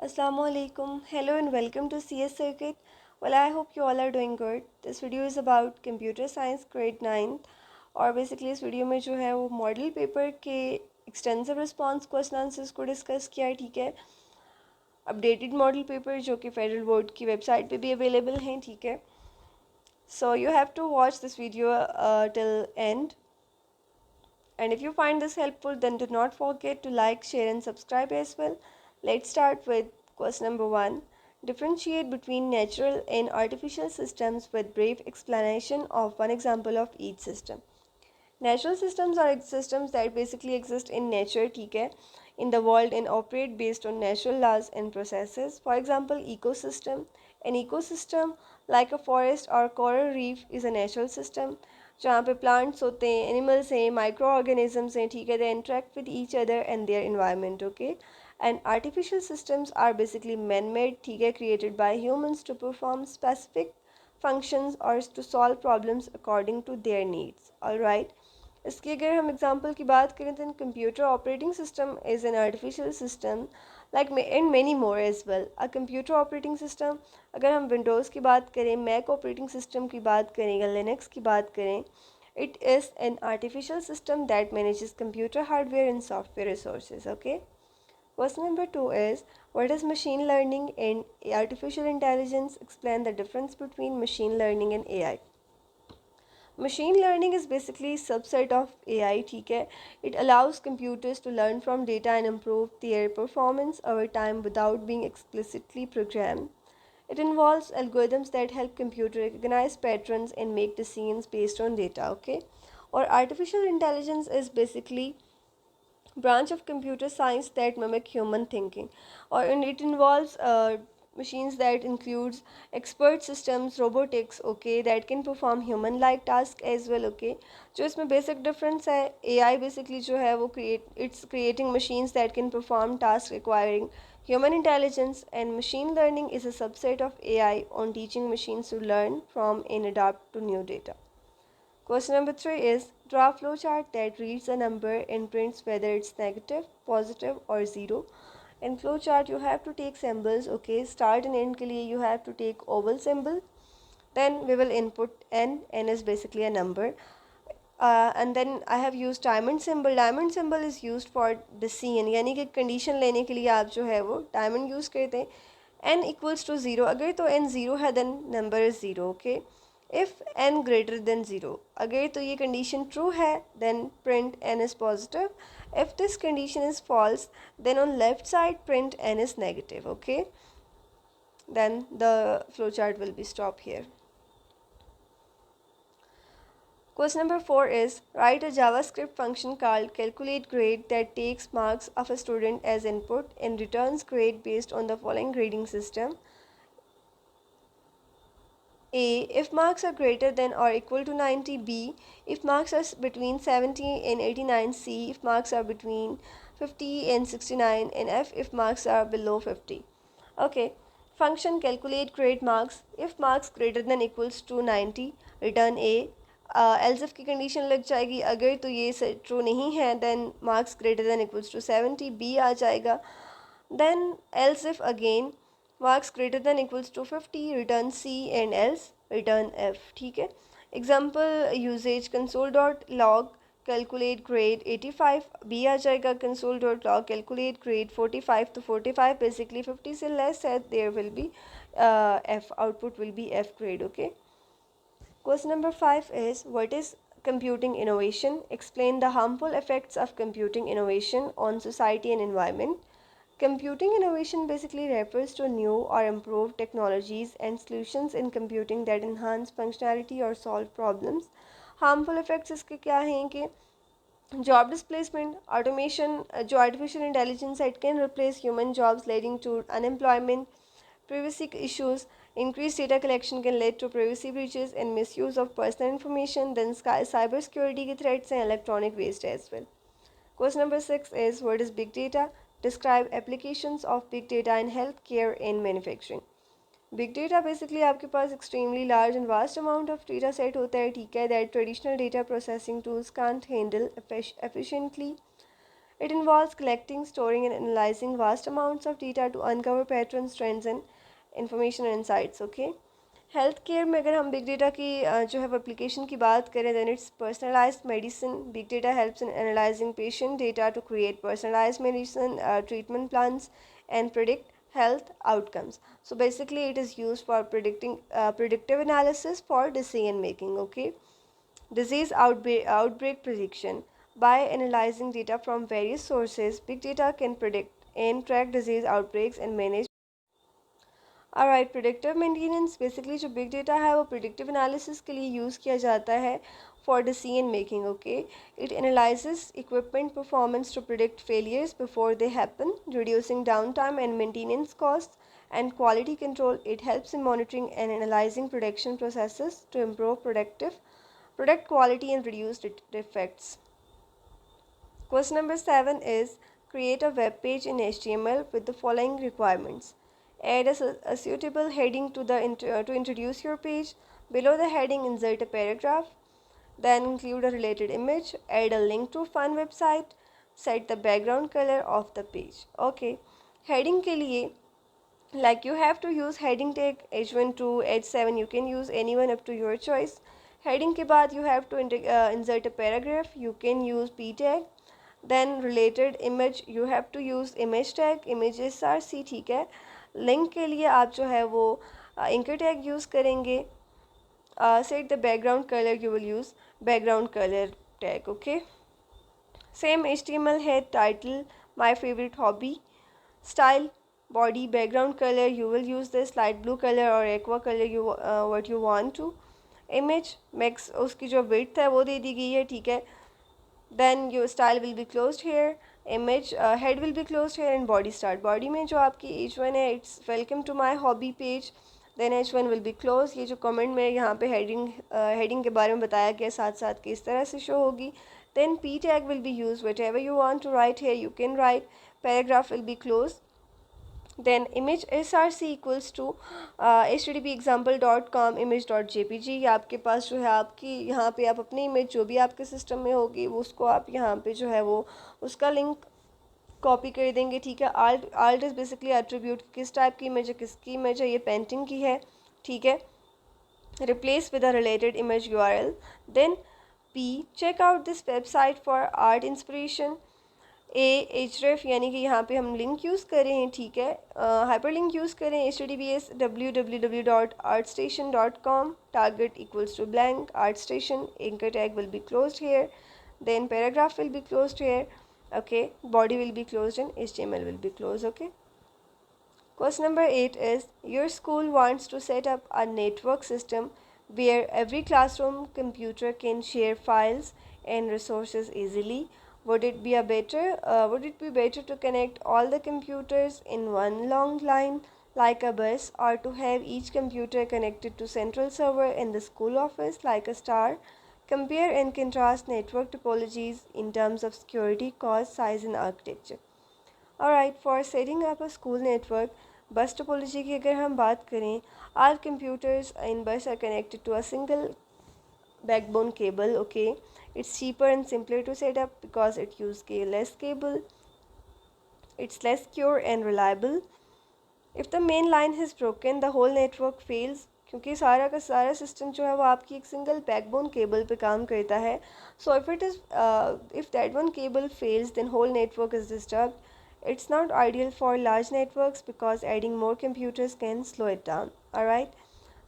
Assalamualaikum. Hello and welcome to CS Circuit. Well, I hope you all are doing good. This video is about computer science grade 9 और basically इस video में जो है वो model paper के extensive response question answers को discuss किया है। ठीक है, अपडेटेड मॉडल पेपर जो कि फेडरल बोर्ड की वेबसाइट पे भी अवेलेबल हैं। ठीक है, so you have to watch this video till end and if you find this helpful then do not forget to like, share and subscribe as well. Let's start with question number 1. Differentiate between natural and artificial systems with brief explanation of one example of each system. Natural systems are systems that basically exist in nature, ठीक है, in the world and operate based on natural laws and processes. For example, ecosystem. An ecosystem like a forest or coral reef is a natural system जहाँ पे plants होते हैं, animals हैं, micro organisms हैं, ठीक है, they interact with each other and their environment, okay. And artificial systems are basically man made, ठीक है, created by humans to perform specific functions or to solve problems according to their needs. All right. इसकी अगर हम example की बात करें तो computer operating system is an artificial system like and many more as well. A computer operating system, अगर हम Windows की बात करें, मैक ऑपरेटिंग सिस्टम की बात करें या लिनक्स की बात करें, it is an artificial system that manages computer hardware and software resources. Okay. Question number 2 is, what is machine learning and artificial intelligence? Explain the difference between machine learning and AI. Machine learning is basically a subset of AI, ठीक है. It allows computers to learn from data and improve their performance over time without being explicitly programmed. It involves algorithms that help computer recognize patterns and make decisions based on data, okay. Or artificial intelligence is basically branch of computer science that mimic human thinking, or and it involves machines that includes expert systems, robotics, okay, that can perform human like task as well, okay. जो इसमें basic difference है, AI basically जो है वो it's creating machines that can perform tasks requiring human intelligence, and machine learning is a subset of AI on teaching machines to learn from and adapt to new data. Question number 3 is, draw a flowchart that reads a number and prints whether it's negative, positive or 0. In flowchart you have to take symbols, okay. Start and end के लिए you have to take oval symbol. Then we will input n. N is basically a number. And then I have used diamond symbol. Diamond symbol is used for decision, यानी कि condition लेने के लिए आप जो है वो diamond use करते हैं. n equals to 0, अगर तो n 0 है then number is 0, okay. If n greater than 0, अगर तो ये condition true है then print n is positive. If this condition is false then on left side print n is negative, okay. Then the flowchart will be stopped here. Question number 4 is, write a JavaScript function called calculateGrade that takes marks of a student as input and returns grade based on the following grading system. A. If marks are greater than or equal to 90. B. If marks are between 70 and 89. C. If marks are between 50 and 69. And F. If marks are below 50. Okay. Function calculate grade marks. If marks greater than equals to 90, return A. Else if की condition लग जाएगी, अगर तो ये true नहीं है then marks greater than equals to 70, B आ जाएगा. Then else if again marks greater than equals to 50, return C and else return F. ठीक है. Example uses console dot log calculate grade 85, B आ जाएगा console dot log calculate grade 45. तो 45 basically 50 से less है, there will be F, output will be F grade, okay. Question number 5 is, what is computing innovation? Explain the harmful effects of computing innovation on society and environment. Computing innovation basically refers to new or improved technologies and solutions in computing that enhance functionality or solve problems. Harmful effects इसके क्या हैं कि job displacement, automation, जो artificial intelligence it can replace human jobs leading to unemployment. Privacy issues, increased data collection can lead to privacy breaches and misuse of personal information. Then cybersecurity threats and electronic waste as well. Question number 6 is, what is big data? Describe applications of big data in healthcare and manufacturing. Big data basically आपके पास extremely large and vast amount of data set होता है, ठीक है, that traditional data processing tools can't handle efficiently. It involves collecting, storing, and analyzing vast amounts of data to uncover patterns, trends, and information and insights. Okay. Health care में अगर हम big data की जो है वो application की बात करें, then it's personalised medicine. Big data helps in analysing patient data to create personalised medicine treatment plans and predict health outcomes. So basically it is used for predictive analysis for decision making. Okay. Disease outbreak prediction. By analyzing data from various sources, big data can predict and track disease outbreaks and manage. Alright, predictive maintenance. Basically जो big data है वो predictive analysis के लिए use किया जाता है for decision making. Okay, it analyzes equipment performance to predict failures before they happen, reducing downtime and maintenance costs. And quality control, it helps in monitoring and analyzing production processes to improve product quality and reduce defects. Question number 7 is create a web page in HTML with the following requirements. Add a suitable heading to introduce your page. Below the heading, insert a paragraph. Then include a related image. Add a link to a fun website. Set the background color of the page. Okay. Heading के लिए, like you have to use heading tag h1 to h7. You can use anyone up to your choice. Heading के बाद you have to insert a paragraph. You can use p tag. Then related image, you have to use image tag, images src. ठीक है. Link के लिए आप जो है वो इंकर टैग यूज़ करेंगे. Set the background colour, you will use background colour tag. Okay. Same HTML है. Title my favourite hobby. Style body background colour, you will use this light blue color or aqua color what you want to. Image max उसकी जो width है वो दे दी गई है. ठीक है. Then your style will be closed here. Image head will be closed here and body start. Body में जो आपकी h1 है, it's welcome to my hobby page. Then h1 will be closed. ये जो comment में यहाँ पे heading के बारे में बताया गया साथ साथ कि इस तरह से show होगी. Then p tag will be used. Whatever you want to write here you can write. Paragraph will be closed. Then image src equals to http://example.com image.jpg. ये आपके पास जो है आपकी यहाँ पे आप अपनी इमेज जो भी आपके सिस्टम में होगी वो उसको आप यहाँ पे जो है वो उसका लिंक कॉपी कर देंगे. ठीक है. Alt is basically attribute. किस टाइप की इमेज है, किसकी इमेज है, ये पेंटिंग की है. ठीक है. Replace with a related image URL. Then p check out this website for art inspiration. href यानी कि यहाँ पे हम लिंक यूज़ कर रहे हैं. ठीक है. हाइपर लिंक यूज़ करें. https www.artstation.com. target equals to blank. artstation anchor tag will be closed here. Then paragraph will be closed here. Okay. Body will be closed and HTML will be closed. Okay. Question number 8 is your school wants to set up a network system where every classroom computer can share files and resources easily. Would it be better to connect all the computers in one long line like a bus, or to have each computer connected to central server in the school office like a star? Compare and contrast network topologies in terms of security, cost, size and architecture. Alright, for setting up a school network, bus topology की अगर हम बात करें, all computers in bus are connected to a single backbone cable. Okay. It's cheaper and simpler to set up because it uses less cable. It's less secure and reliable. If the main line is broken, the whole network fails. क्योंकि सारा का सारा system जो है वो आपकी एक single backbone cable पे काम करता है. So if that one cable fails, then whole network is disturbed. It's not ideal for large networks because adding more computers can slow it down. Alright.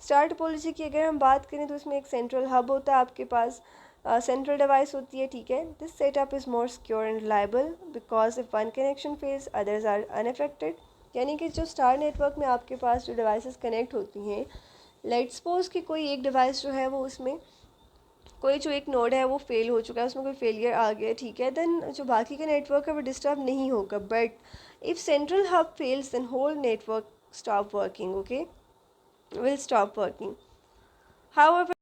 Star topology की अगर हम बात करें तो इसमें एक सेंट्रल हब होता है आपके पास. सेंट्रल डिवाइस होती है. ठीक है. This setup is more secure and reliable because if one connection fails others are unaffected. यानी कि जो स्टार नेटवर्क में आपके पास जो डिवाइसेस कनेक्ट होती हैं, लेट्स सपोज कि कोई एक डिवाइस जो है वो उसमें कोई जो एक नोड है वो फेल हो चुका है, उसमें कोई फेलियर आ गया. ठीक है. देन जो बाकी का नेटवर्क है वो डिस्टर्ब नहीं होगा. But if central hub fails then whole network stop working. Okay. will stop working. However,